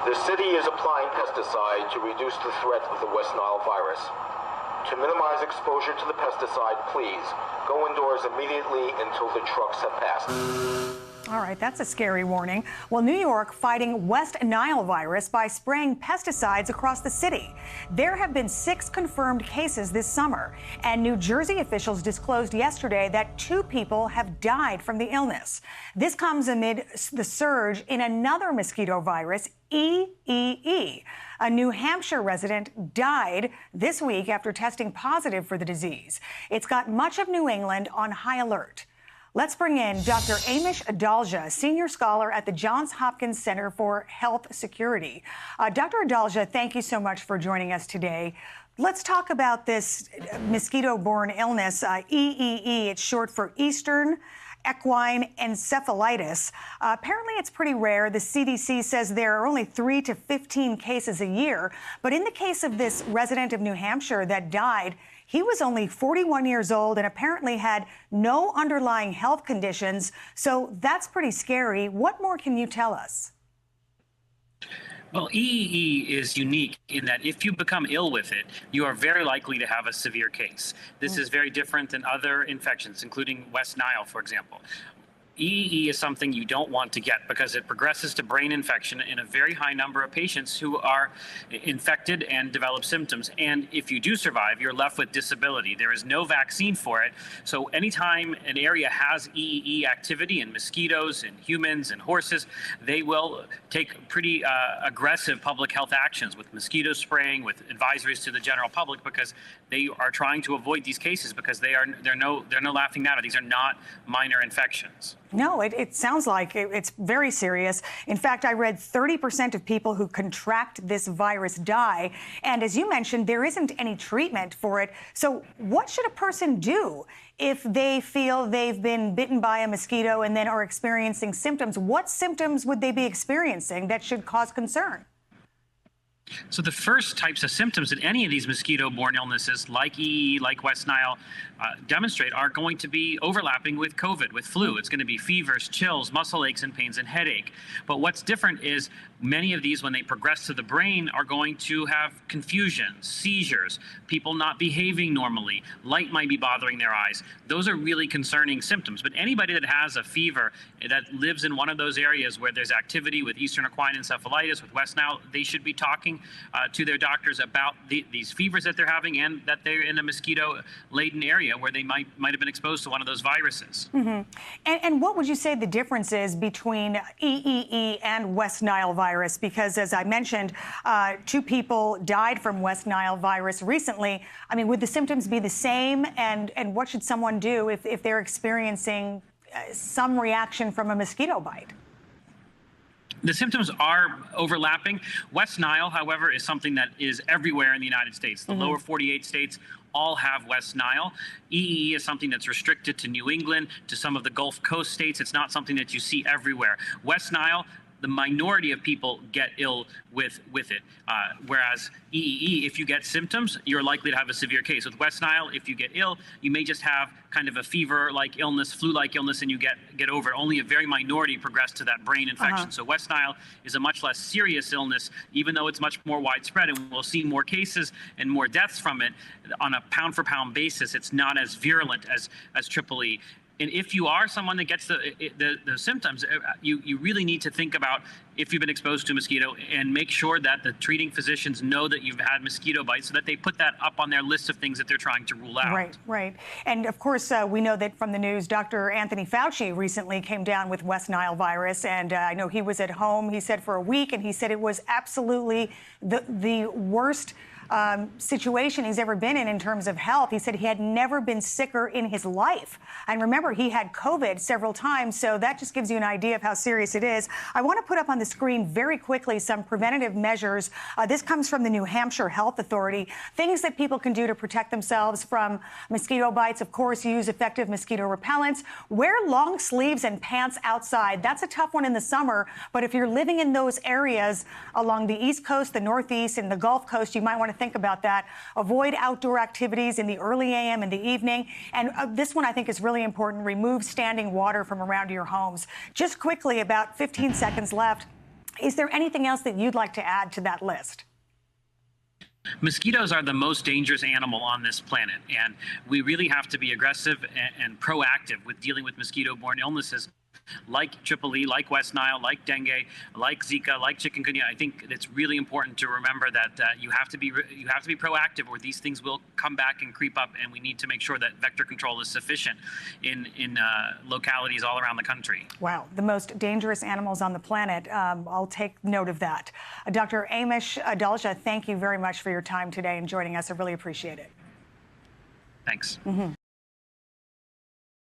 The city is applying pesticide to reduce the threat of the West Nile virus. To minimize exposure to the pesticide, please go indoors immediately until the trucks have passed. All right, that's a scary warning. Well, New York fighting West Nile virus by spraying pesticides across the city. There have been 6 confirmed cases this summer, and New Jersey officials disclosed yesterday that 2 people have died from the illness. This comes amid the surge in another mosquito virus, EEE. A New Hampshire resident died this week after testing positive for the disease. It's got much of New England on high alert. Let's bring in Dr. Amesh Adalja, senior scholar at the Johns Hopkins Center for Health Security. Dr. Adalja, thank you so much for joining us today. Let's talk about this mosquito-borne illness, EEE. It's short for Eastern Equine Encephalitis. Apparently, it's pretty rare. The CDC says there are only 3 to 15 cases a year. But in the case of this resident of New Hampshire that died, he was only 41 years old and apparently had no underlying health conditions. So that's pretty scary. What more can you tell us? Well, EEE is unique in that if you become ill with it, you are very likely to have a severe case. This is very different than other infections, including West Nile, for example. EEE is something you don't want to get because it progresses to brain infection in a very high number of patients who are infected and develop symptoms. And if you do survive, you're left with disability. There is no vaccine for it. So anytime an area has EEE activity in mosquitoes, in humans, and horses, they will take pretty aggressive public health actions with mosquito spraying, with advisories to the general public, because they are trying to avoid these cases because they're no laughing matter. These are not minor infections. No, it sounds like it's very serious. In fact, I read 30% of people who contract this virus die. And as you mentioned, there isn't any treatment for it. So what should a person do if they feel they've been bitten by a mosquito and then are experiencing symptoms? What symptoms would they be experiencing that should cause concern? So the first types of symptoms that any of these mosquito-borne illnesses, like EEE, like West Nile, demonstrate are going to be overlapping with COVID, with flu. It's going to be fevers, chills, muscle aches and pains, and headache. But what's different is many of these, when they progress to the brain, are going to have confusion, seizures, people not behaving normally, light might be bothering their eyes. Those are really concerning symptoms. But anybody that has a fever that lives in one of those areas where there's activity with Eastern Equine Encephalitis, with West Nile, they should be talking to their doctors about these fevers that they're having and that they're in a mosquito-laden area where they might have been exposed to one of those viruses. Mm-hmm. And what would you say the difference is between EEE and West Nile virus? Because as I mentioned, 2 people died from West Nile virus recently. I mean, would the symptoms be the same? And what should someone do if they're experiencing some reaction from a mosquito bite? The symptoms are overlapping. West Nile, however, is something that is everywhere in the United States. The lower 48 states all have West Nile. EEE is something that's restricted to New England, to some of the Gulf Coast states. It's not something that you see everywhere. West Nile, the minority of people get ill with it. Whereas EEE, if you get symptoms, you're likely to have a severe case. With West Nile, if you get ill, you may just have kind of a fever-like illness, flu-like illness, and you get over it. Only a very minority progress to that brain infection. So West Nile is a much less serious illness, even though it's much more widespread, and we'll see more cases and more deaths from it on a pound-for-pound basis. It's not as virulent as EEE. And if you are someone that gets the symptoms, you really need to think about if you've been exposed to a mosquito and make sure that the treating physicians know that you've had mosquito bites so that they put that up on their list of things that they're trying to rule out. Right, right. And of course, we know that from the news, Dr. Anthony Fauci recently came down with West Nile virus. And I know he was at home, he said, for a week, and he said it was absolutely the worst situation he's ever been in terms of health. He said he had never been sicker in his life. And remember, he had COVID several times, so that just gives you an idea of how serious it is. I want to put up on the screen very quickly some preventative measures. This comes from the New Hampshire Health Authority. Things that people can do to protect themselves from mosquito bites. Of course, use effective mosquito repellents. Wear long sleeves and pants outside. That's a tough one in the summer, but if you're living in those areas along the East Coast, the Northeast, and the Gulf Coast, you might want to think about that. Avoid outdoor activities in the early AM and the evening. And this one I think is really important. Remove standing water from around your homes. Just quickly, about 15 seconds left. Is there anything else that you'd like to add to that list? Mosquitoes are the most dangerous animal on this planet, and we really have to be aggressive and proactive with dealing with mosquito-borne illnesses like Triple E, like West Nile, like dengue, like Zika, like chikungunya. I think it's really important to remember that you have to be proactive, or these things will come back and creep up, and we need to make sure that vector control is sufficient in localities all around the country. Wow, the most dangerous animals on the planet. I'll take note of that. Dr. Amesh Adalja, thank you very much for your time today and joining us. I really appreciate it. Thanks.